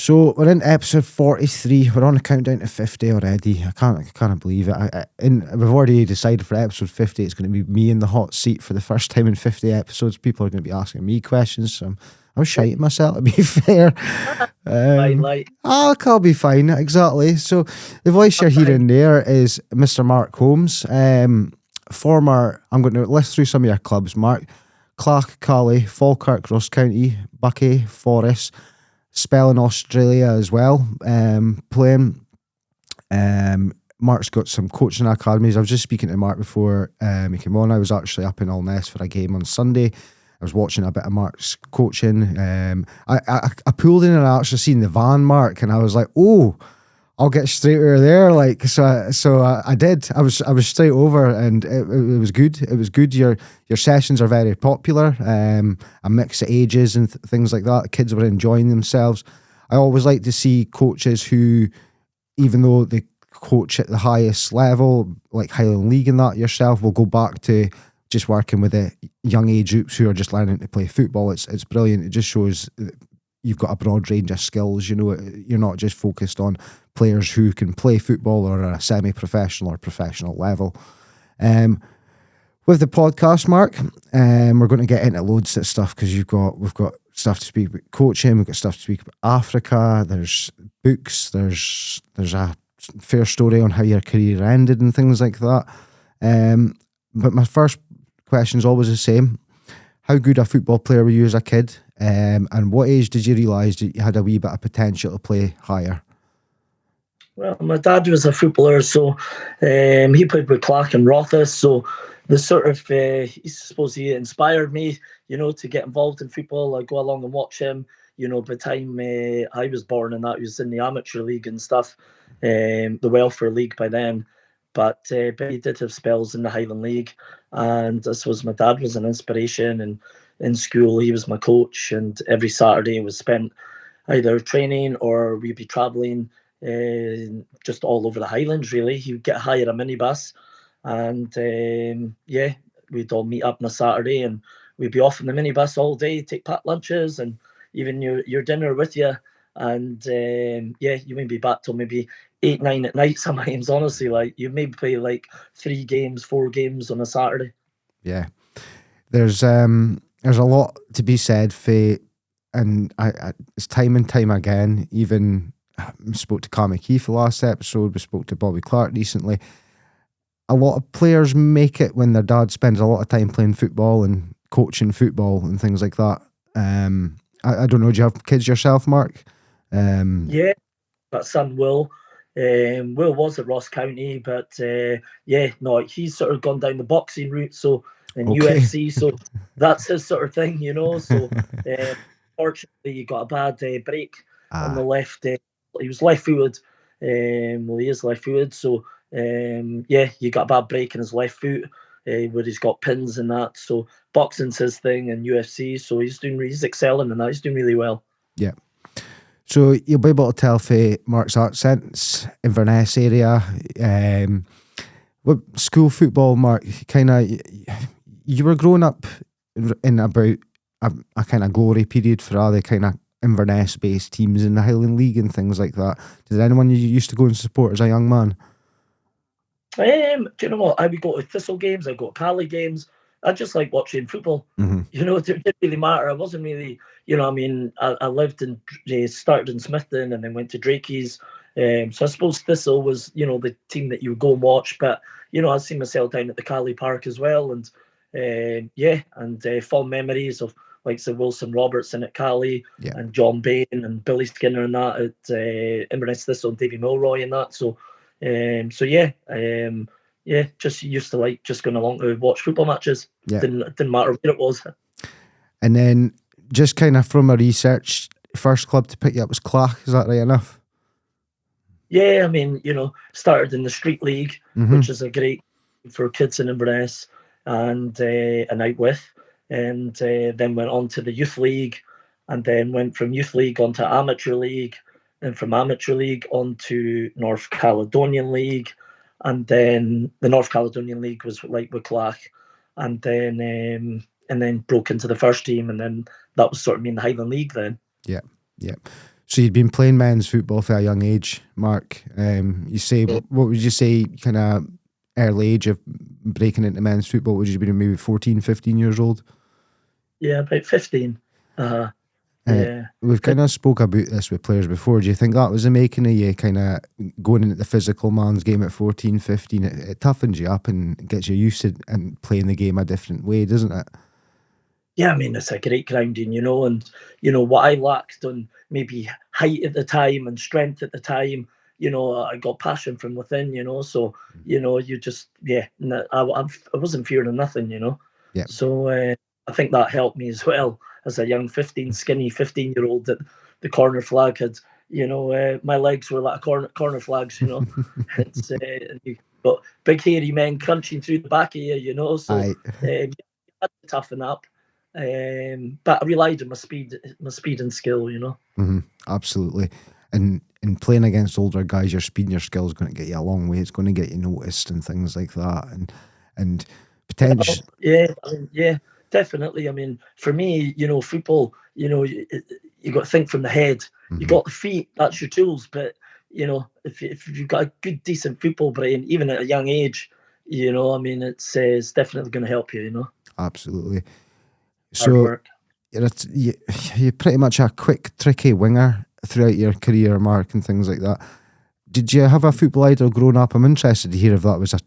So we're in episode 43. We're on the countdown to 50 already. I can't believe it. We've already decided for episode 50 it's going to be me in the hot seat for the first time in 50 episodes. People are going to be asking me questions. So I'm shiting myself, to be fair. I'll be fine. Exactly. So the voice you're hearing there is Mr. Mark Holmes. Former, I'm going to list through some of your clubs, Mark. Clachnacuddin, Falkirk, Ross County, Buckie, Forest, spell in Australia as well, playing. Mark's got some coaching academies. I was just speaking to Mark before he came on. I was actually up in Allness for a game on Sunday. I was watching a bit of Mark's coaching. I pulled in and I actually seen the van, Mark, and I was like, oh, I'll get straight over there. Like, so I did. I was straight over, and it was good. It was good. Your sessions are very popular. A mix of ages and things like that. Kids were enjoying themselves. I always like to see coaches who, even though they coach at the highest level, like Highland League and that, yourself, will go back to just working with the young age groups who are just learning to play football. It's brilliant. It just shows that you've got a broad range of skills. You know, you're not just focused on players who can play football or at a semi-professional or professional level. With the podcast, Mark, we're going to get into loads of stuff because we've got stuff to speak about coaching, we've got stuff to speak about Africa, there's books, there's a fair story on how your career ended and things like that. But my first question is always the same. How good a football player were you as a kid? And what age did you realise that you had a wee bit of potential to play higher? Well, my dad was a footballer, so he played with Clach and Rothes, so the sort of, I suppose he inspired me, you know, to get involved in football. I go along and watch him. You know, by the time I was born and that, he was in the amateur league and stuff, the welfare league by then. But he did have spells in the Highland League, and I suppose my dad was an inspiration. And in school, he was my coach, and every Saturday was spent either training or we'd be travelling just all over the Highlands. Really, he would get hired a minibus, and we'd all meet up on a Saturday, and we'd be off in the minibus all day, take packed lunches, and even your dinner with you. And you wouldn't be back till maybe 8, 9 at night sometimes, honestly. Like, you maybe play like 3 games, 4 games on a Saturday. Yeah. There's a lot to be said for, and it's time and time again, even I spoke to Carmy Keefe last episode, we spoke to Bobby Clark recently. A lot of players make it when their dad spends a lot of time playing football and coaching football and things like that. I don't know, do you have kids yourself, Mark? Yeah, but son Will. Will was at Ross County, but he's sort of gone down the boxing route, so in UFC, so that's his sort of thing, you know. So fortunately, he got a bad break on the left. He was left-footed. He is left-footed, so he got a bad break in his left foot where he's got pins and that. So boxing's his thing, and UFC. So he's excelling in that. He's doing really well. Yeah. So you'll be able to tell for Mark's accents, Inverness area. What school football, Mark? You were growing up in about a kind of glory period for all the kind of Inverness-based teams in the Highland League and things like that. Did anyone you used to go and support as a young man? Do you know what? I would go to Thistle games. I go to Caley games. I just like watching football. Mm-hmm. You know, it didn't really matter. I wasn't really, you know, I mean, I lived in, started in Smithton and then went to Drakey's. So I suppose Thistle was, you know, the team that you would go and watch. But, you know, I see myself down at the Caley Park as well. And, fond memories of, like, Sir Wilson Robertson at Caley and John Bain and Billy Skinner and that at Inverness Thistle and Davy Milroy and that. So, just used to like just going along to watch football matches. Yeah. Didn't matter where it was. And then just kind of from a research, first club to pick you up was Clach, is that right enough? Yeah, I mean, you know, started in the Street League, which is a great for kids in Inverness and out with, and then went on to the Youth League, and then went from Youth League on to Amateur League, and from Amateur League on to North Caledonian League, and then the North Caledonian League was like with Clach, and then broke into the first team, and then that was sort of me in the Highland League then. Yeah. So you'd been playing men's football for a young age, Mark. You say, what would you say, kind of early age of breaking into men's football? Would you be maybe 14, 15 years old? Yeah, about 15. Yeah. We've kind of spoke about this with players before. Do you think that was the making of you, kind of going into the physical man's game at 14, 15? It toughens you up and gets you used to and playing the game a different way, doesn't it? Yeah, I mean, it's a great grounding, and, what I lacked on maybe height at the time and strength at the time, I got passion from within, so, you just, yeah, I wasn't fearing of nothing. Yeah. So I think that helped me as well as a young skinny 15-year-old that the corner flag had, my legs were like corner flags, it's, and you got big hairy men crunching through the back of you, so Aye. you had to toughen up. But I relied on my speed and skill, Absolutely. And in playing against older guys, your speed and your skill is going to get you a long way. It's going to get you noticed and things like that. And potential. Yeah, yeah, definitely. I mean, for me, football, you got to think from the head. You got the feet, that's your tools. But, if you've got a good, decent football brain, even at a young age, I mean, it's definitely going to help you, Absolutely. Hard So work. you're pretty much a quick, tricky winger throughout your career, Mark, and things like that. Did you have a football idol growing up? I'm interested to hear if that was a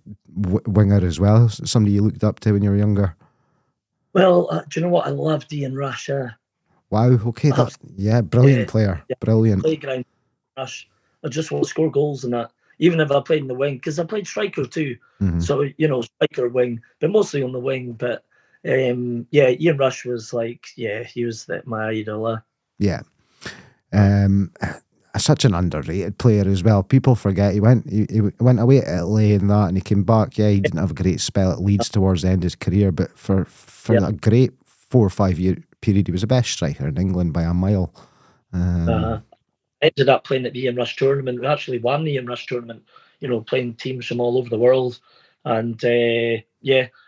winger as well, somebody you looked up to when you were younger. Well, do you know what? I loved Ian Rush. Wow, okay, brilliant player, Yeah, brilliant. playground Rush. I just want to score goals and that. Even if I played in the wing, because I played striker too. So, striker wing, but mostly on the wing. But Ian Rush was he was my idol. Yeah. Such an underrated player as well. People forget he went away to Italy and that, and he came back. Yeah, he didn't have a great spell at Leeds towards the end of his career, but for a great 4 or 5 year period, he was the best striker in England by a mile. I ended up playing at the Ian Rush tournament. We actually won the Ian Rush tournament, playing teams from all over the world. And I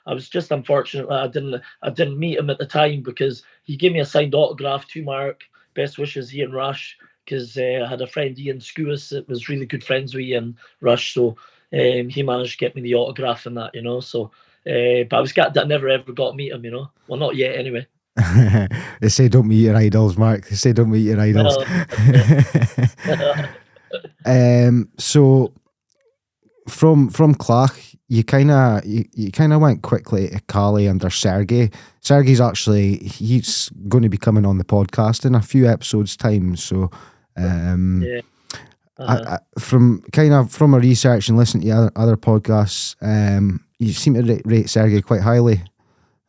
was just unfortunate that I didn't meet him at the time, because he gave me a signed autograph to Mark. Best wishes, Ian Rush, because I had a friend, Ian Skewis, that was really good friends with Ian Rush. So he managed to get me the autograph and that, So, but I was glad that I never ever got to meet him, Well, not yet, anyway. They say don't meet your idols, Mark. They say don't meet your idols. So from Clach, you kind of went quickly to Caley under Sergey. Sergey's he's going to be coming on the podcast in a few episodes' time. So from a research and listening to other podcasts, you seem to rate Sergey quite highly.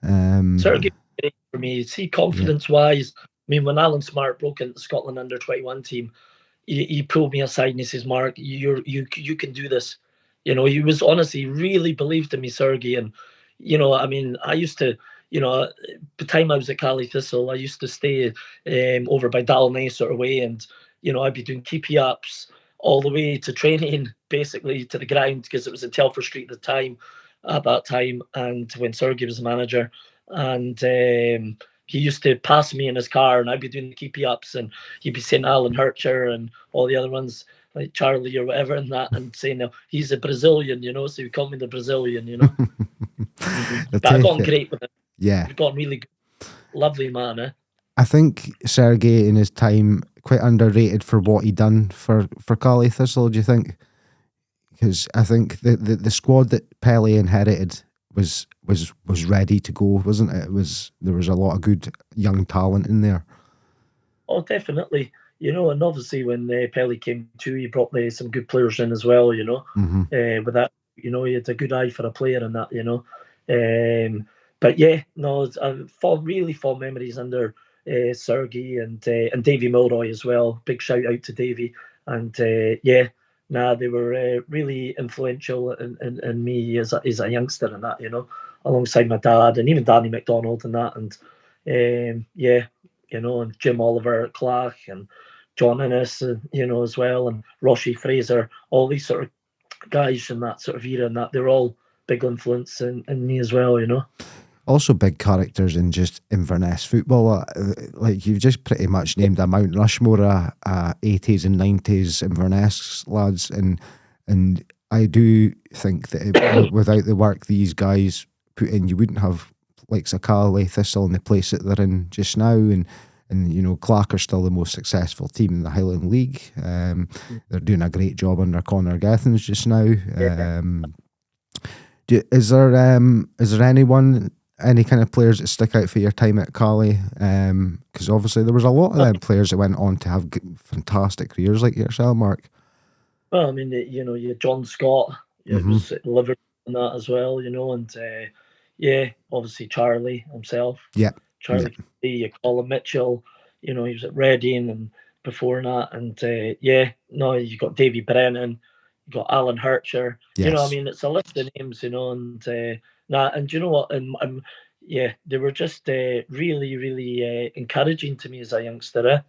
Sergey, for me, see, confidence-wise, I mean, when Alan Smart broke into the Scotland under-21 team, he pulled me aside and he says, "Mark, you can do this." He was honestly really believed in me, Sergey. And, I mean, I used to, the time I was at Caley Thistle, I used to stay over by Dalnay sort of way. And, I'd be doing keepy-ups all the way to training, basically to the ground, because it was in Telford Street at that time. And when Sergey was the manager, and he used to pass me in his car, and I'd be doing the keepy-ups, and he'd be saying Alan Hurcher and all the other ones, like Charlie or whatever, and that, and saying, no, he's a Brazilian, so he called me the Brazilian, But I got on great with him. Yeah. We got on really good. Lovely man, eh? I think Sergey in his time quite underrated for what he done for Caley Thistle. Do you think? Because I think the squad that Pelé inherited was ready to go, wasn't it? There was a lot of good young talent in there. Oh, definitely. And obviously when Pelé came to, he brought some good players in as well. With that, he had a good eye for a player and that. But yeah, no, really fond memories under Sergey and Davy Milroy as well. Big shout out to Davy. And they were really influential in me as a youngster and that, alongside my dad and even Danny McDonald and that. And and Jim Oliver at Clach and John Innes, as well, and Roshy Fraser, all these sort of guys in that sort of era, and that they're all big influence in me as well. Also, big characters in just Inverness football. Like you've just pretty much named a Mount Rushmore of 80s and 90s Inverness lads, and I do think that without the work these guys put in, you wouldn't have like Caley, Thistle in the place that they're in just now, and you know, Clach are still the most successful team in the Highland League. They're doing a great job under Conor Gethins just now. Is there any kind of players that stick out for your time at Caley? Because obviously there was a lot of them players that went on to have fantastic careers like yourself, Mark. Well, I mean, you know, you had John Scott, it was at Liverpool and that as well, you know, and obviously Charlie himself. Charlie, you Colin Mitchell, you know, he was at Reading and before that, and you got Davy Brennan, you got Alan Hircher, you know, I mean, it's a list of names, you know, and and you know what, and they were just really, really encouraging to me as a youngster.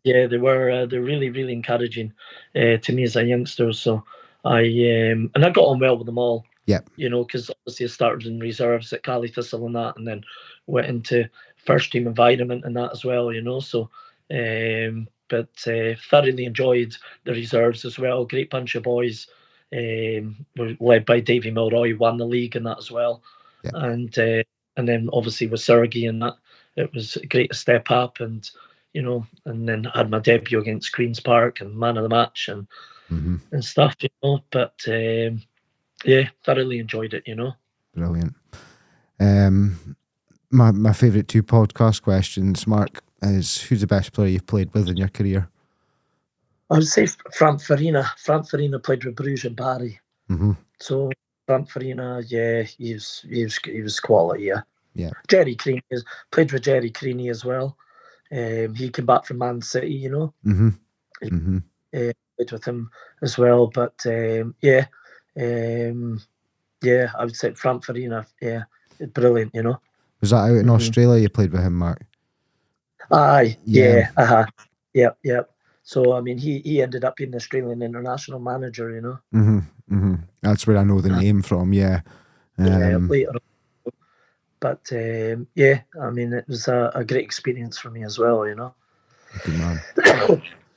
Yeah, they were. They're really, really encouraging to me as a youngster. So I got on well with them all. Yeah, you know, because obviously I started in reserves at Caley Thistle and that, and then went into first team environment and that as well. You know, so but thoroughly enjoyed the reserves as well. Great bunch of boys. Were led by Davy Milroy, won the league and that as well. Yeah. And then obviously with Sergey and that, it was great to step up and. You know, and then I had my debut against Queen's Park and man of the match and stuff, you know. But thoroughly enjoyed it, you know. Brilliant. My favourite two podcast questions, Mark, is who's the best player you've played with in your career? I would say Frank Farina. Frank Farina played with Bruges and Barry. So Frank Farina, he was quality, Yeah. Jerry Creaney played with Jerry Creaney as well. He came back from Man City, you know. Played with him as well, but I would say Frank Farina, brilliant, you know. Was that out in Australia you played with him, Mark? Aye, yep. So I mean, he ended up being the Australian international manager, you know. That's where I know the name from. Yeah. Later on. But I mean, it was a great experience for me as well, you know. Good man.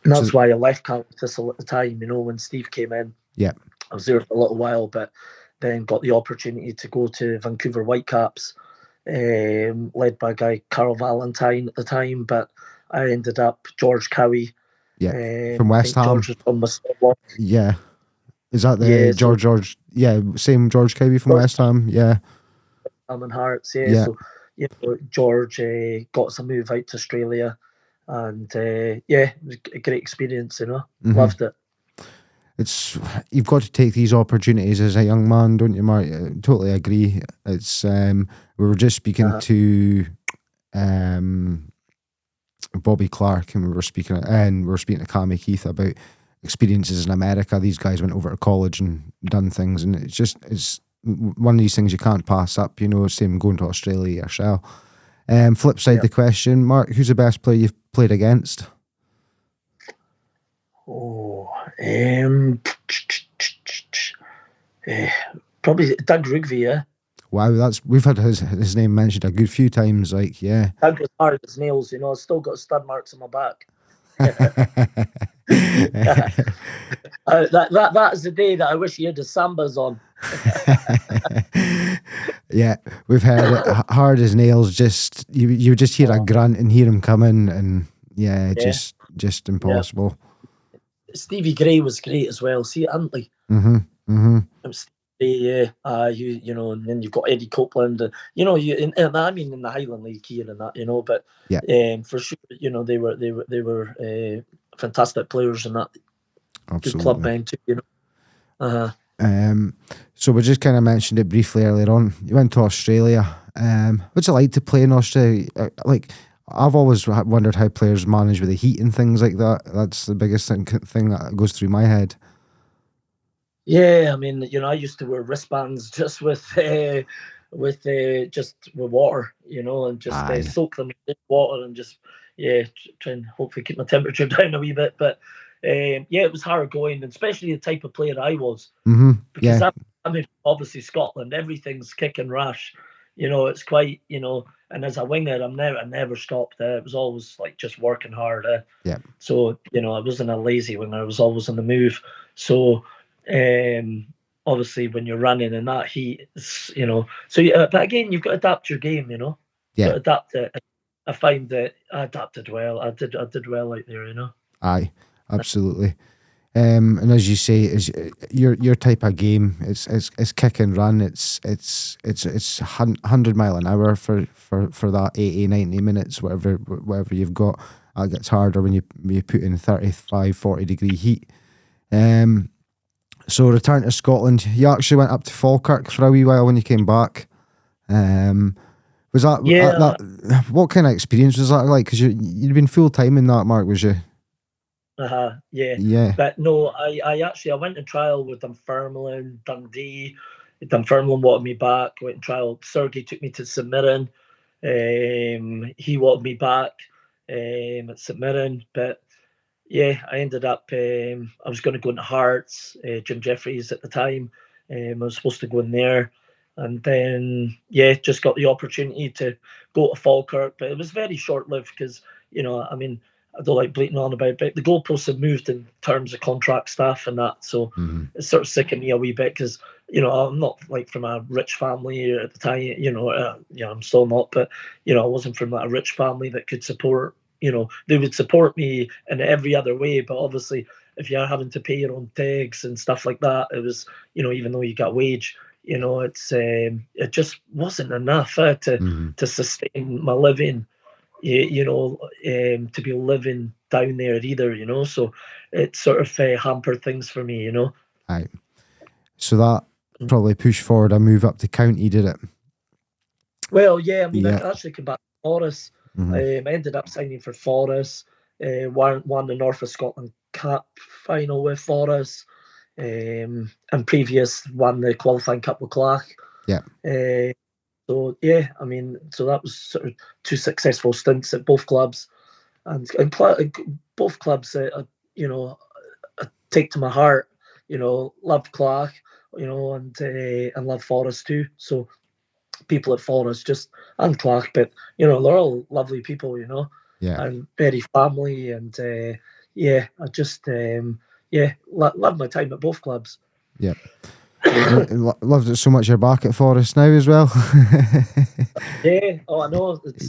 And that's why I left Caley Thistle at the time, you know, when Steve came in. Yeah. I was there for a little while, but then got the opportunity to go to Vancouver Whitecaps, led by a guy, Carl Valentine at the time, but I ended up George Cowie. Yeah, from West Ham. George was from West Yeah. Is that the George? Yeah, same George Cowie from West Ham. Yeah. And Hearts, So you know, George got us a move out to Australia, and it was a great experience. You know, loved it. You've got to take these opportunities as a young man, don't you, Mark? I totally agree. It's we were just speaking to Bobby Clark, and we were speaking to Cammy Keith about experiences in America. These guys went over to college and done things, and it's one of these things you can't pass up, you know. Same going to Australia yourself. Flip side the question, Mark, who's the best player you've played against? Probably Doug Rugby, yeah. Wow, we've had his name mentioned a good few times, like, yeah. Doug was hard as nails, you know. I've still got stud marks on my back. That is the day that I wish he had his sambas on. Yeah, we've heard it hard as nails. Just you just hear a grunt and hear him coming, and just impossible. Stevie Gray was great as well. See, Antley. You know, and then you've got Eddie Copeland, and you know, I mean in the Highland League here and that, you know, but for sure, you know, they were fantastic players and that. Absolutely. Good club band too, you know. So we just kind of mentioned it briefly earlier on. You went to Australia. What's it like to play in Australia? Like, I've always wondered how players manage with the heat and things like that. That's the biggest thing that goes through my head. Yeah, I mean, you know, I used to wear wristbands just with water, you know, and just soak them in water and just try and hopefully keep my temperature down a wee bit. But it was hard going, and especially the type of player I was, because mean, obviously Scotland, everything's kick and rush. It's quite, and as a winger, I never stopped. It was always like just working hard. Yeah. So, I wasn't a lazy winger. I was always on the move. So, obviously, when you're running in that heat, but again, you've got to adapt your game. Yeah. Got to adapt it. I find that I adapted well. I did well out there. Aye, absolutely. And as you say, is your type of game. It's kick and run. It's 100 mile an hour for that 80, 90 minutes, whatever you've got. That gets harder when you put in 35, 40-degree heat. So return to Scotland. You actually went up to Falkirk for a wee while when you came back. Was that, what kind of experience was that like? Because you'd been full time in that, Mark, was you? Yeah. Yeah. But no, I went to trial with Dunfermline, Dundee. Dunfermline wanted me back. Went to trial. Sergey took me to St Mirren. He wanted me back at St Mirren, but yeah, I ended up. I was going to go into Hearts. Jim Jeffries at the time. I was supposed to go in there, and then just got the opportunity to go to Falkirk, but it was very short lived because I don't like bleating on about it, but the goalposts have moved in terms of contract staff and that. So it's sort of sickened me a wee bit because, I'm not like from a rich family at the time, I'm still not, but, I wasn't from a rich family that could support, they would support me in every other way. But obviously, if you're having to pay your own tags and stuff like that, it was, even though you got wage, it just wasn't enough to sustain my living. To be living down there either, so it sort of hampered things for me. Aye. So that probably pushed forward a move up to county, did it? Well, yeah, I mean, I actually came back to Forest. I ended up signing for Forest, won the North of Scotland Cup final with Forest, and previous won the qualifying cup with Clach. Yeah. So yeah, I mean, so that was sort of 2 successful stints at both clubs, and both clubs, I take to my heart. Love Clach, and love Forest too. So people at Forest and Clach, but they're all lovely people, and very family, and I just love my time at both clubs. Yeah. Loved it so much you're back at Forest now as well. Yeah, oh, I know. It's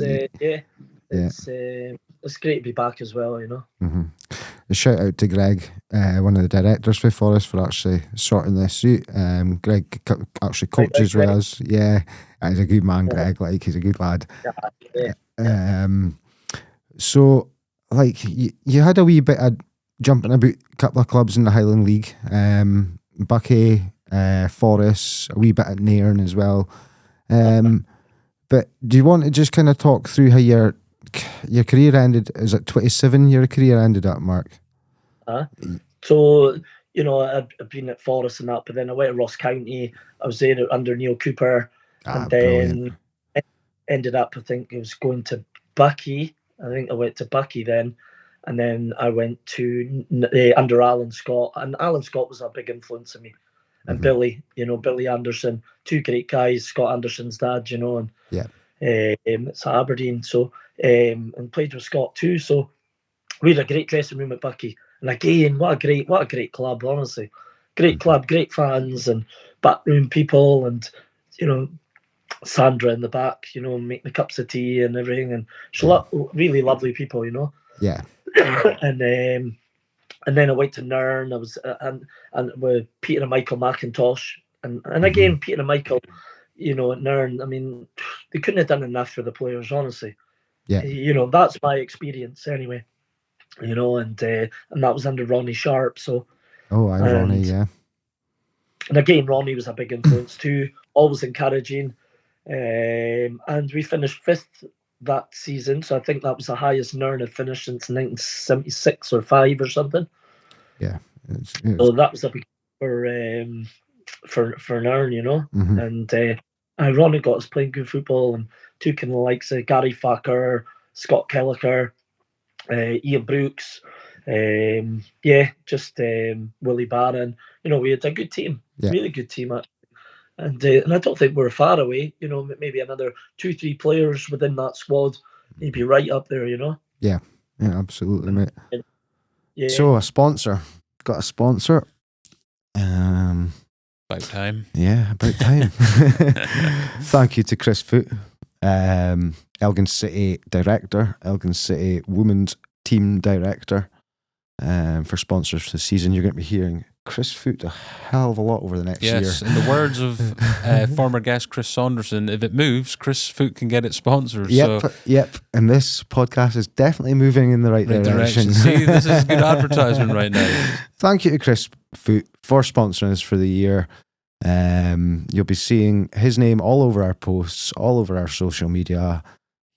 great to be back as well, A shout out to Greg, one of the directors for Forest, for actually sorting this out. Greg actually coaches with us. Yeah, he's a good man, Greg. Like, he's a good lad. So, like, you had a wee bit of jumping about a couple of clubs in the Highland League. Bucky, Forest, a wee bit at Nairn as well. But do you want to just kind of talk through how your career ended? Is it 27 your career ended at, Mark? So, I've been at Forest and that, but then I went to Ross County. I was there under Neil Cooper, and then ended up, I think it was going to Bucky. I think I went to Bucky then, and then I went to under Alan Scott, and Alan Scott was a big influence on me. And Billy, Billy Anderson, 2 great guys. Scott Anderson's dad, and it's Aberdeen. So and played with Scott too. So we had a great dressing room at Bucky. And again, what a great club, honestly. Great club, great fans and backroom people, and Sandra in the back, making the cups of tea and everything, and she's really lovely people, Yeah. And then I went to Nairn. I was and with Peter and Michael McIntosh, and again Peter and Michael, at Nairn. I mean, they couldn't have done enough for the players, honestly. Yeah. That's my experience anyway. And that was under Ronnie Sharp. So. Ronnie, yeah. And again, Ronnie was a big influence too. Always encouraging, and we finished 5th that season. So I think that was the highest Nairn had finished since 1976 or 5 or something. Yeah. So that was a big for Nairn, And Ronnie got us playing good football and took in the likes of Gary Facker, Scott Kelleher, Ian Brooks, Willie Barron. We had a good team, really good team actually. And I don't think we're far away. You know, maybe another 2-3 players within that squad, he'd be right up there. You know. Yeah, absolutely, mate. Yeah. So a sponsor, got a sponsor. About time. Yeah, about time. Thank you to Chris Foot, Elgin City director, Elgin City women's team director, for sponsors for the season. You're going to be hearing Chris Foot a hell of a lot over the next year. Yes, in the words of former guest Chris Saunderson, if it moves, Chris Foot can get it sponsored. Yep. And this podcast is definitely moving in the right direction. See, this is good advertisement right now. Thank you to Chris Foot for sponsoring us for the year. You'll be seeing his name all over our posts, all over our social media,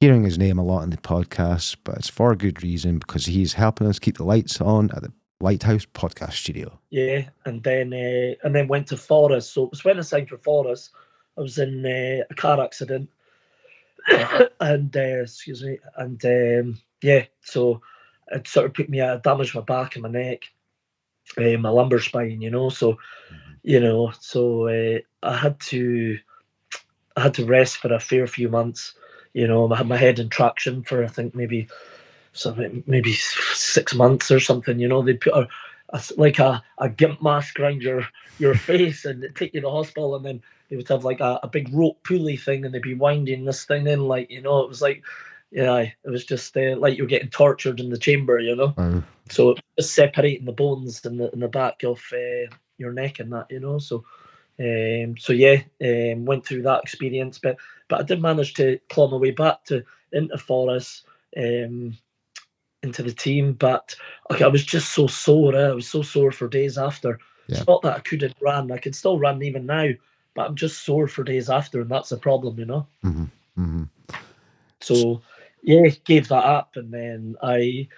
hearing his name a lot in the podcast, but it's for a good reason, because he's helping us keep the lights on at the Lighthouse Podcast Studio. Yeah, and then went to Forest. So it was when I signed for Forest, I was in a car accident, and so it sort of put me out, damaged my back and my neck, my lumbar spine, you know. So, I had to rest for a fair few months. You know, I had my head in traction for I think maybe 6 months or something. You know, they put a gimp mask around your face and take you to the hospital, and then they would have like a big rope pulley thing, and they'd be winding this thing in, like, you know, it was like, it was just like you're getting tortured in the chamber, you know. Wow. So it was just separating the bones in the back of your neck and that, you know. So went through that experience, but I did manage to claw my way back into Forest, into the team. But I was just so sore. I was so sore for days after. Yeah. It's not that I couldn't run. I can still run even now, but I'm just sore for days after, and that's the problem, you know. Mm-hmm. Mm-hmm. So gave that up, and then I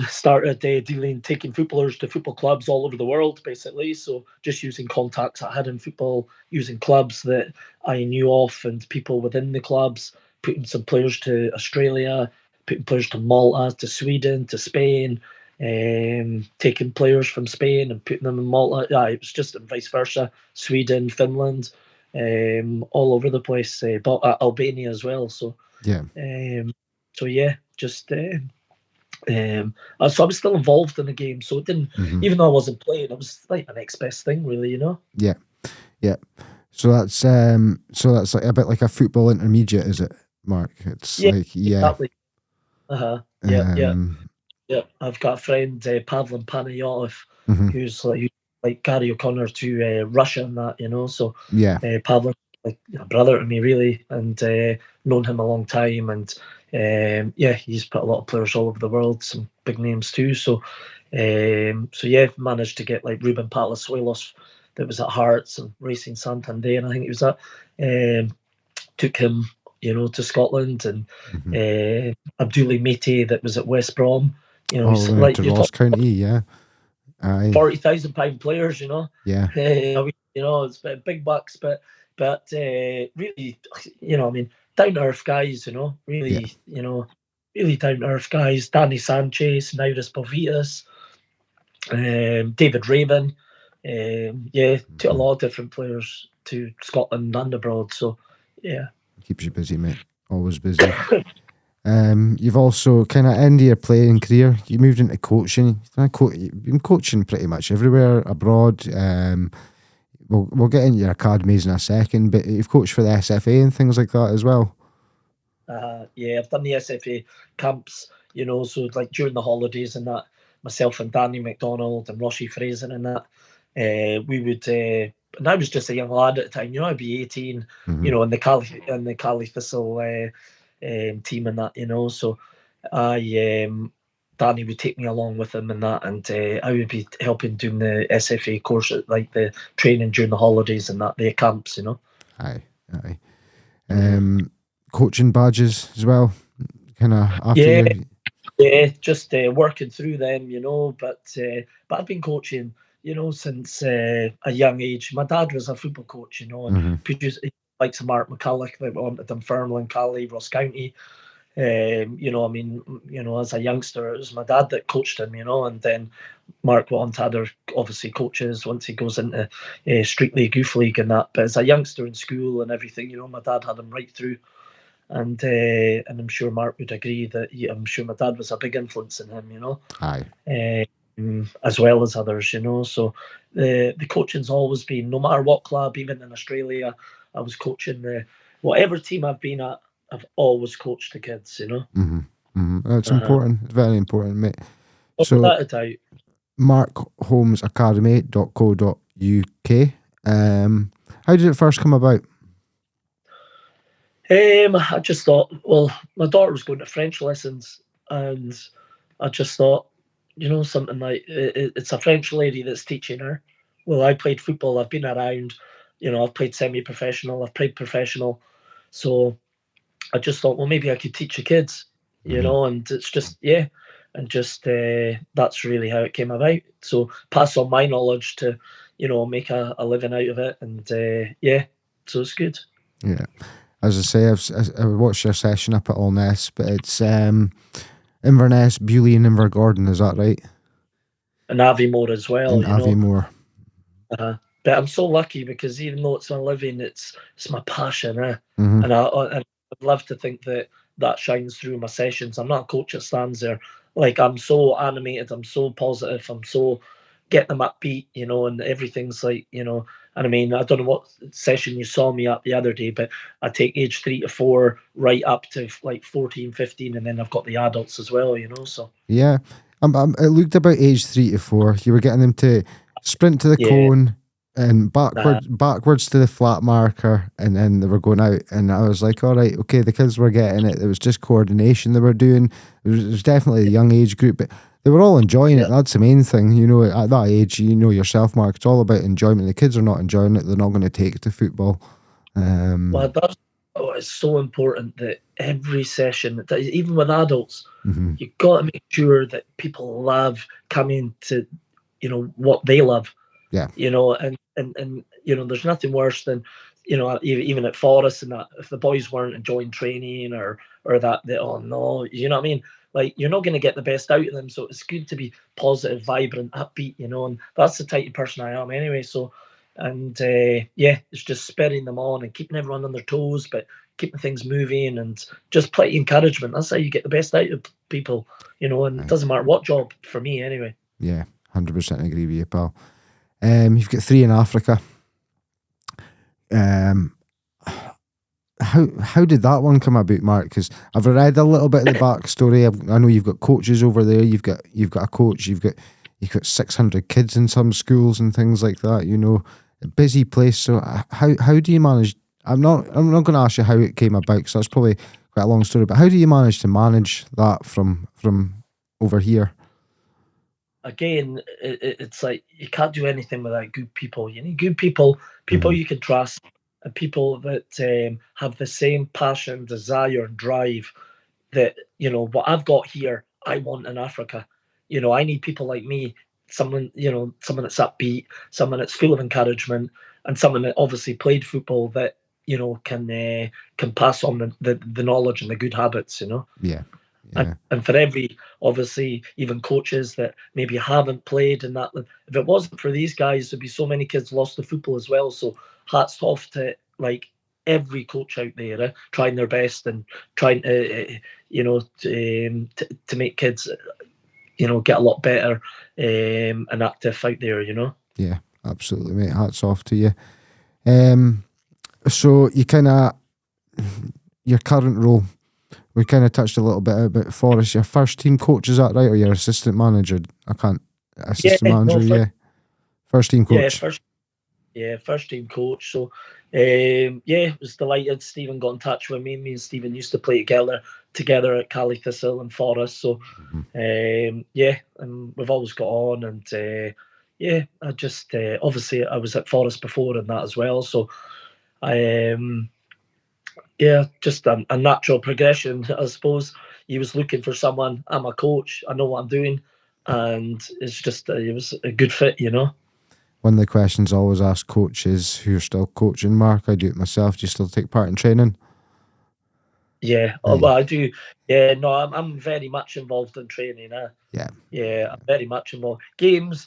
started taking footballers to football clubs all over the world, basically. So just using contacts I had in football, using clubs that I knew of and people within the clubs, putting some players to Australia, putting players to Malta, to Sweden, to Spain, taking players from Spain and putting them in Malta. Yeah, it was just and vice versa, Sweden, Finland, all over the place, but Albania as well. So so I was still involved in the game, so it didn't. Mm-hmm. Even though I wasn't playing, it was like the next best thing, really, you know. Yeah. So that's like a bit like a football intermediate, is it, Mark? It's exactly. Yeah. I've got a friend, Pavlin Panayotov, mm-hmm. who's like Gary O'Connor to Russia and that, you know. So Pavlin, like a brother to me, really, and known him a long time, and he's put a lot of players all over the world, some big names too. So managed to get like Ruben Palasuelos, that was at Hearts and Racing Santander, and I think it was that. Took him, you know, to Scotland, and Abdoulaye Mete, that was at West Brom. You know, to Ross County, yeah. £40,000 players, you know. Yeah. You know, it's big bucks, but really, you know, I mean, down to earth guys, you know, really, you know, really down to earth guys. Danny Sanchez, Nauris Bovitas, David Raven, to a lot of different players to Scotland and abroad. So keeps you busy, mate. Always busy. You've also kind of ended your playing career. You moved into coaching. You've been coaching pretty much everywhere abroad. We'll get into your academies in a second, but you've coached for the SFA and things like that as well. I've done the SFA camps, you know, so like during the holidays and that, myself and Danny McDonald and Roshy Fraser and that, we would, and I was just a young lad at the time, you know, I'd be 18, you know, in the Caley Thistle team and that, you know, so Danny would take me along with him and that, and I would be helping doing the SFA course, like the training during the holidays and that, the camps, you know. Aye. Coaching badges as well, kind of after just working through them, you know, but I've been coaching, you know, since a young age. My dad was a football coach, you know, and produced likes of Mark McCulloch that went to Dunfermline, Caley, Ross County. I mean, as a youngster, it was my dad that coached him, and then Mark went on to other, obviously, coaches once he goes into Street League, Youth League and that. But as a youngster in school and everything, my dad had him right through. And I'm sure Mark would agree that I'm sure my dad was a big influence in him, Aye. as well as others, So the coaching's always been, no matter what club, even in Australia, I was coaching whatever team I've been at, I've always coached the kids, That's important. It's very important, mate. So, without a doubt. markholmesacademy.co.uk. How did it first come about? I just thought, well, my daughter was going to French lessons, and I just thought, something like it's a French lady that's teaching her. Well, I played football. I've been around. I've played semi-professional. I've played professional. So I just thought, well, maybe I could teach the kids. And it's just and just that's really how it came about. So pass on my knowledge to, make a living out of it, and so it's good. Yeah. As I say, I've watched your session up at Allness, but it's Inverness, Bewley and Invergordon, is that right? And Aviemore as well. And Aviemore. But I'm so lucky because even though it's my living, it's my passion. Mm-hmm. And I'd love to think that shines through my sessions. I'm not a coach that stands there. Like, I'm so animated, I'm so positive, I'm so get them upbeat, and everything's like, and I mean, I don't know what session you saw me at the other day, but I take age 3 to 4 right up to like 14, 15, and then I've got the adults as well, so. Yeah. It looked about age 3 to 4. You were getting them to sprint to the cone and backwards to the flat marker, and then they were going out, and I was like, all right, okay, the kids were getting it. It was just coordination they were doing. It was definitely a young age group, but they were all enjoying it. That's the main thing, at that age, yourself, Mark, it's all about enjoyment. The kids are not enjoying it, they're not going to take it to football. Well, it's so important that every session, even with adults, you've got to make sure that people love coming to, what they love. Yeah. And there's nothing worse than, even at Forest and that, if the boys weren't enjoying training or that, oh no, you know what I mean? Like, you're not going to get the best out of them. So it's good to be positive, vibrant, upbeat, and that's the type of person I am anyway. So, and it's just spurring them on and keeping everyone on their toes, but keeping things moving and just plenty encouragement. That's how you get the best out of people, and it doesn't matter what job, for me anyway. Yeah, 100% agree with you, pal. You've got 3 in Africa. How did that one come about, Mark? Because I've read a little bit of the backstory. I know you've got coaches over there. You've got a coach. You've got 600 kids in some schools and things like that. A busy place. So how do you manage? I'm not going to ask you how it came about, because that's probably quite a long story. But how do you manage to manage that from over here? Again, it's like you can't do anything without good people. You need good people you can trust, and people that have the same passion, desire, and drive that, what I've got here, I want in Africa. I need people like me, someone that's upbeat, someone that's full of encouragement, and someone that obviously played football that, can pass on the knowledge and the good habits, Yeah. And for every, obviously, even coaches that maybe haven't played in that, if it wasn't for these guys, there'd be so many kids lost to football as well. So hats off to like every coach out there, trying their best and trying to, to make kids, get a lot better and active out there, Yeah, absolutely, mate. Hats off to you. So you your current role, we kind of touched a little bit about Forest. Your first team coach, is that right? Or your assistant manager? Manager. First team coach. First team coach. So, was delighted. Stephen got in touch with me. Me and Stephen used to play together at Caley Thistle and Forest. So, and we've always got on. And I just obviously I was at Forest before and that as well. So, just a natural progression, I suppose. He was looking for someone. I'm a coach. I know what I'm doing, and it's just it was a good fit, One of the questions I always ask coaches who are still coaching, Mark, I do it myself, do you still take part in training? Yeah, well, I do. Yeah, no, I'm very much involved in training. Yeah, I'm very much involved. Games,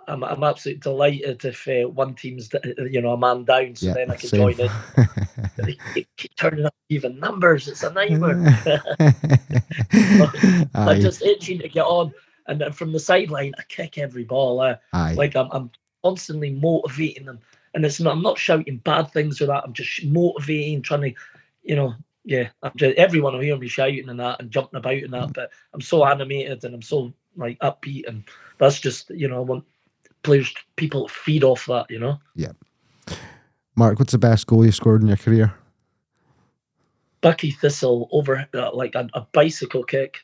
I'm absolutely delighted if one team's a man down, so then I can same. join in. They keep turning up even numbers. It's a nightmare. I'm Aye, just itching to get on, and then from the sideline, I kick every ball. aye. Like I'm constantly motivating them, and I'm not shouting bad things or that. I'm just motivating, trying to, yeah. Everyone will hear me shouting and that and jumping about and that, but I'm so animated and I'm so like upbeat, and that's just I want people to feed off that. Yeah. Mark, what's the best goal you scored in your career? Bucky Thistle over like a bicycle kick.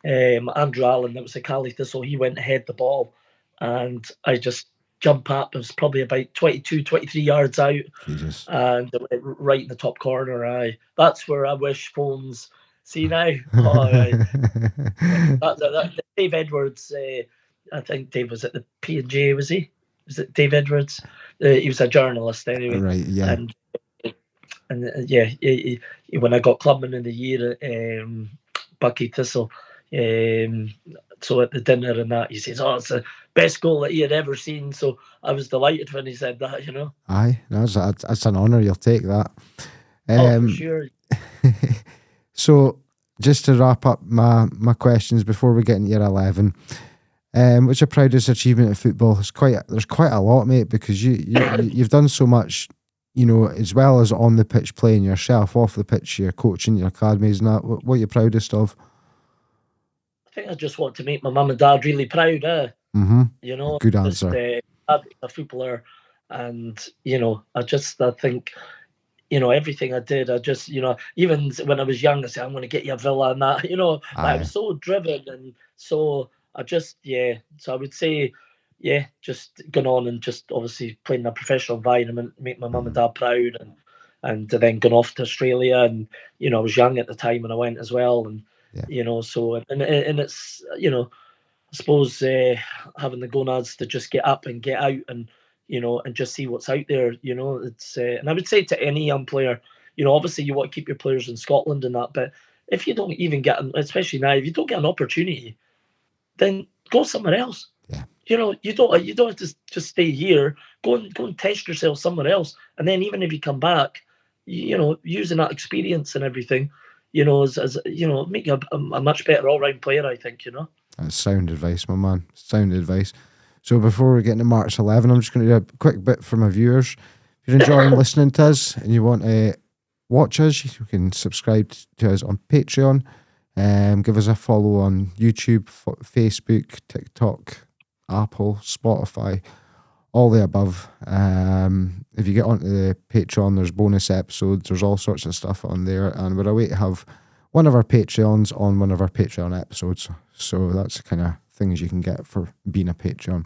Andrew Allen, that was a Caley Thistle, he went ahead the ball and I just jumped up. It was probably about 22, 23 yards out. Jesus. And it went right in the top corner. That's where I wish phones. See now? Oh, Dave Edwards, I think Dave was at the P&J, was he? Was it Dave Edwards? He was a journalist anyway. Right, yeah. When I got clubman of the year at Bucky Thistle, so at the dinner and that, he says, "Oh, it's the best goal that he had ever seen." So I was delighted when he said that. Aye, that's an honour. You'll take that. For sure. So, just to wrap up my questions before we get into your 11, what's your proudest achievement at football? There's quite a lot, mate, because you've done so much. As well as on the pitch playing yourself, off the pitch you're coaching your academies and that. What are you proudest of? I think I just want to make my mum and dad really proud. Mm-hmm. Good answer. Dad, a footballer, and I think everything I did, I just even when I was young, I said I'm going to get you a villa and that. I was so driven, and so I just So I would say. Yeah, just going on and just obviously playing in a professional environment, make my mum and dad proud, and then going off to Australia, and I was young at the time when I went as well, and so and it's I suppose having the gonads to just get up and get out and and just see what's out there, it's and I would say to any young player, obviously you want to keep your players in Scotland and that, but if you don't even get, especially now, if you don't get an opportunity, then go somewhere else. You don't have to just stay here. Go and test yourself somewhere else, and then even if you come back, using that experience and everything, as make you a much better all round player. I think. That's sound advice, my man. Sound advice. So before we get into March 11, I'm just going to do a quick bit for my viewers. If you're enjoying listening to us and you want to watch us, you can subscribe to us on Patreon. Give us a follow on YouTube, Facebook, TikTok, Apple, Spotify, all the above. If you get onto the Patreon, there's bonus episodes, there's all sorts of stuff on there, and we're away to have one of our Patreons on one of our Patreon episodes. So that's the kind of things you can get for being a Patreon.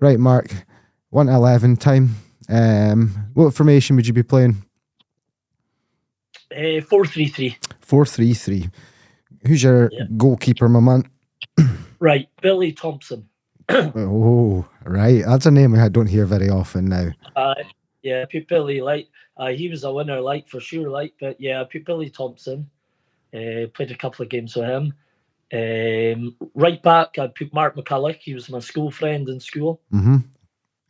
Right, Mark, 1 to 11 time. What formation would you be playing? 4-3-3. 4-3-3. Who's your goalkeeper, my man? Right, Billy Thompson. Oh, right. That's a name I don't hear very often now. I put Billy he was a winner, for sure, but yeah, I put Billy Thompson. Played a couple of games with him. Right back, I put Mark McCulloch. He was my school friend in school. Mm-hmm.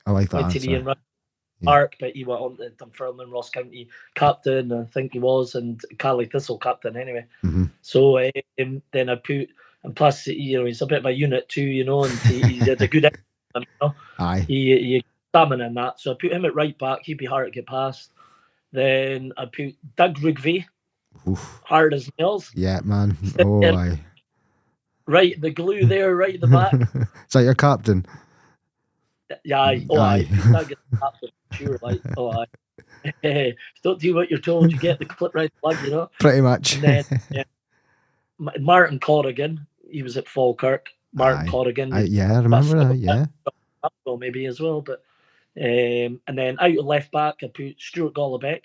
I like that answer. Mark, but he went on to Dunfermline, Ross County captain, I think he was, and Caley Thistle captain anyway. Mm-hmm. So then I put, and plus he's a bit of a unit too, and he had a good. Aye. He stamina in that, so I put him at right back. He'd be hard to get past. Then I put Doug Rugby, hard as nails. Yeah, man. Oh, aye. Right, the glue there, right at the back. Is that your captain? Yeah, aye. Doug is the captain, sure. Don't do what you're told. You get the clip right plug, Pretty much. And then Martin Corrigan, he was at Falkirk. Martin Corrigan. I remember that. Yeah. Well, maybe as well, but and then out of left back, I put Stuart Golobeck.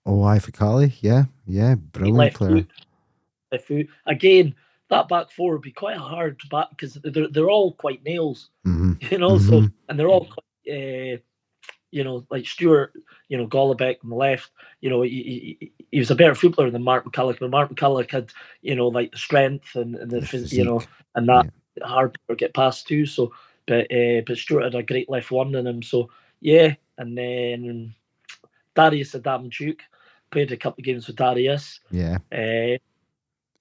Oh, aye, for Caley. Yeah, brilliant player. Left foot. Again, that back four would be quite a hard back because they're all quite nails, mm-hmm. So and they're all quite, like Stuart, Golobeck on the left. He was a better footballer than Mark McCulloch, but Mark McCulloch had, like the strength and the physique. and that hard to get past too. So, but Stuart had a great left one in him. So yeah, and then Darius Adamchuk played a couple of games with Darius. Yeah. He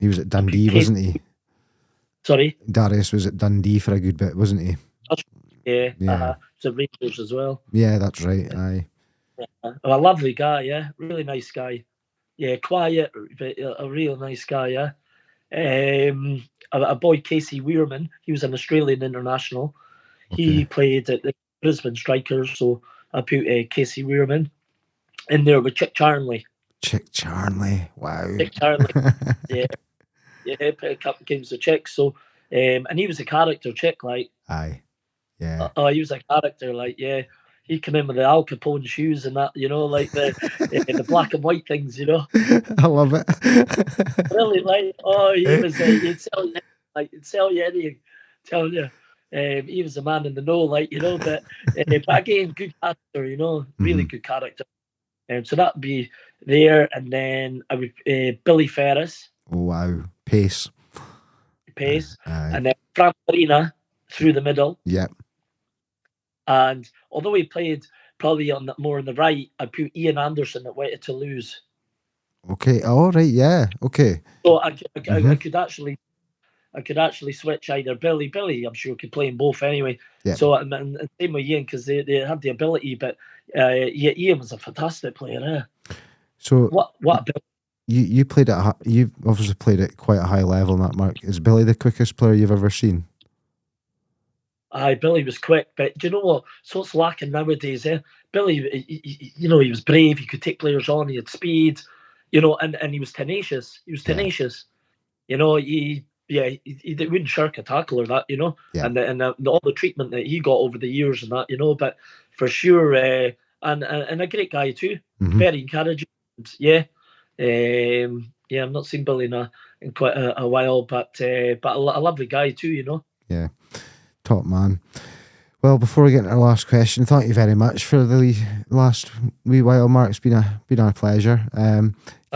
was at Dundee, wasn't he? Sorry? Darius was at Dundee for a good bit, wasn't he? Yeah. It's a Rangers as well. Yeah, that's right. Aye. A lovely guy, yeah. Really nice guy. Yeah, quiet, but a real nice guy, yeah. A boy, Casey Weirman, he was an Australian international. Okay. He played at the Brisbane Strikers, so I put Casey Weirman in there with Chick Charnley. Wow. Chick Charnley, yeah. Yeah, played a couple of games with Chick, so, and he was a character, Chick, like. Aye. Yeah. He was a character, like, yeah. He came in with the Al Capone shoes and that, like the black and white things, I love it. Really, like, he was, he'd sell you anything, telling you. He was a man in the know, like, but again, good character, really good character. So that'd be there, and then I would Billy Ferris. Oh, wow, pace, and then Frank Marina through the middle. Yep. And although he played probably more on the right, I put Ian Anderson that went to Toulouse. Okay. All right. Yeah. Okay. So I could actually switch either Billy. I'm sure could play in both anyway. Yeah. So and same with Ian because they had the ability, but Ian was a fantastic player. So what ability? You played at you've obviously played at quite a high level, That Mark. Is Billy the quickest player you've ever seen? Billy was quick, but do you know what? So it's lacking nowadays. Billy, he was brave. He could take players on. He had speed, and he was tenacious. He wouldn't shirk a tackle or that, Yeah. And all the treatment that he got over the years and that, but for sure, and a great guy too. Mm-hmm. Very encouraging. Yeah. I've not seen Billy in quite a while, but a lovely guy too, Yeah. Top man. Well, before we get into the last question, thank you very much for the last wee while, Mark. It's been a pleasure.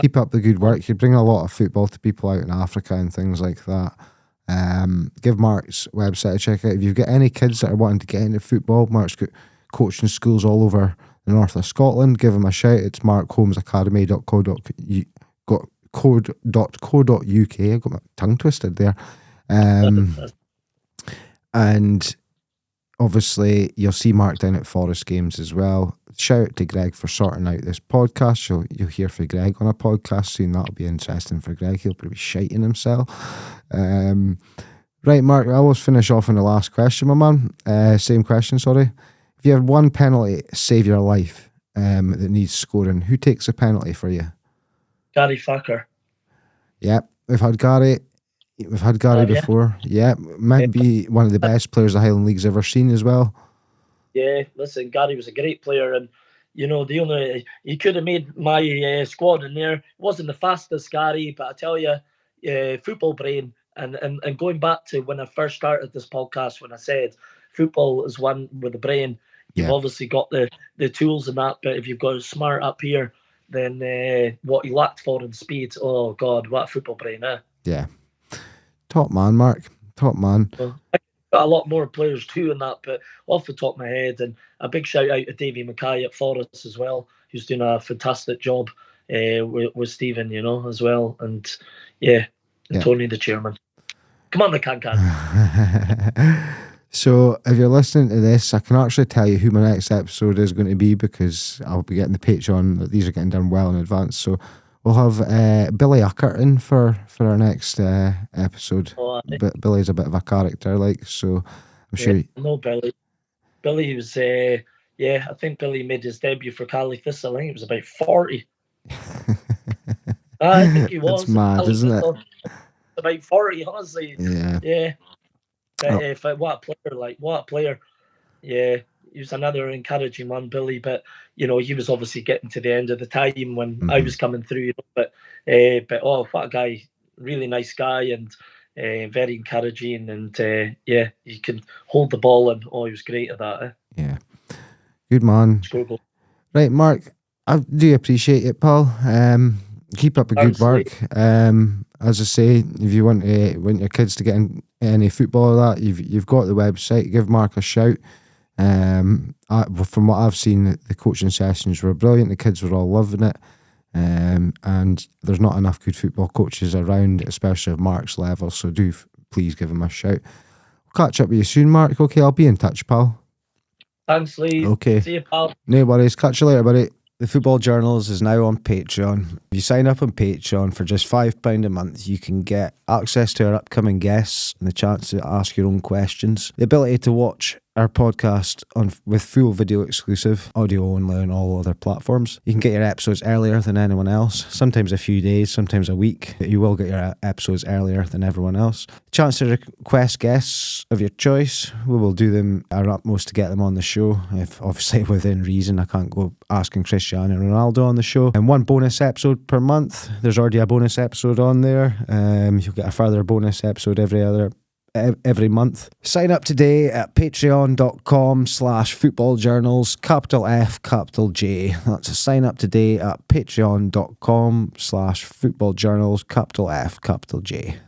Keep up the good work. You bring a lot of football to people out in Africa and things like that. Give Mark's website a check out. If you've got any kids that are wanting to get into football, Mark's got coaching schools all over the north of Scotland. Give him a shout. It's markholmesacademy.co.uk. I got my tongue twisted there. And obviously, you'll see Mark down at Forest games as well. Shout out to Greg for sorting out this podcast. You'll hear from Greg on a podcast soon. That'll be interesting for Greg. He'll probably be shiting himself. Right, Mark, I always finish off on the last question, my man. Same question, sorry. If you have one penalty save your life that needs scoring, who takes a penalty for you? Gary Thacker. Yep, we've had Gary before. Yeah, might be one of the best players the Highland League's ever seen as well. Yeah, listen, Gary was a great player, and he could have made my squad in there. Wasn't the fastest Gary, but I tell you, football brain, and going back to when I first started this podcast, when I said football is one with the brain. You've obviously got the tools and that, but if you've got a smart up here, then what you lacked for in speed, oh God, what a football brain, eh? Yeah. Top man, Mark. Top man. Well, I got a lot more players too in that, but off the top of my head, and a big shout out to Davy Mackay at Forest as well, who's doing a fantastic job with Stephen, as well. And Tony, the chairman. Come on, the can. So if you're listening to this, I can actually tell you who my next episode is going to be because I'll be getting the Patreon. These are getting done well in advance. So we'll have Billy Uckerton for our next episode. Billy's a bit of a character, so I'm sure. No, Billy. Billy was, I think Billy made his debut for Caley Thistle. I think he was about 40. I think he was. It's mad, isn't it? About 40, honestly. Yeah. Yeah. But what a player. Yeah. He was another encouraging one, Billy, but he was obviously getting to the end of the time when I was coming through. But what a guy! Really nice guy and very encouraging, and he can hold the ball, and he was great at that. Yeah, good man. Right, Mark. I do appreciate it, pal. Keep up a good work. As I say, if you want your kids to get in any football or that, you've got the website. Give Mark a shout. From what I've seen, the coaching sessions were brilliant. The kids were all loving it. And there's not enough good football coaches around, especially at Mark's level. So do please give him a shout. We'll catch up with you soon, Mark. Okay, I'll be in touch, pal. Thanks, Lee. Okay. See you, pal. No worries. Catch you later, buddy. The Football Journals is now on Patreon. If you sign up on Patreon for just £5 a month, you can get access to our upcoming guests and the chance to ask your own questions, the ability to watch our podcast with full video exclusive, audio only on all other platforms. You can get your episodes earlier than anyone else, sometimes a few days, sometimes a week, but you will get your episodes earlier than everyone else. Chance to request guests of your choice. We will do our utmost to get them on the show, if obviously within reason. I can't go asking Cristiano Ronaldo on the show. And one bonus episode per month. There's already a bonus episode on there. You'll get a further bonus episode every month. Sign up today at patreon.com/footballjournals, capital F, capital J. That's a sign up today at patreon.com/footballjournals, capital F, capital J.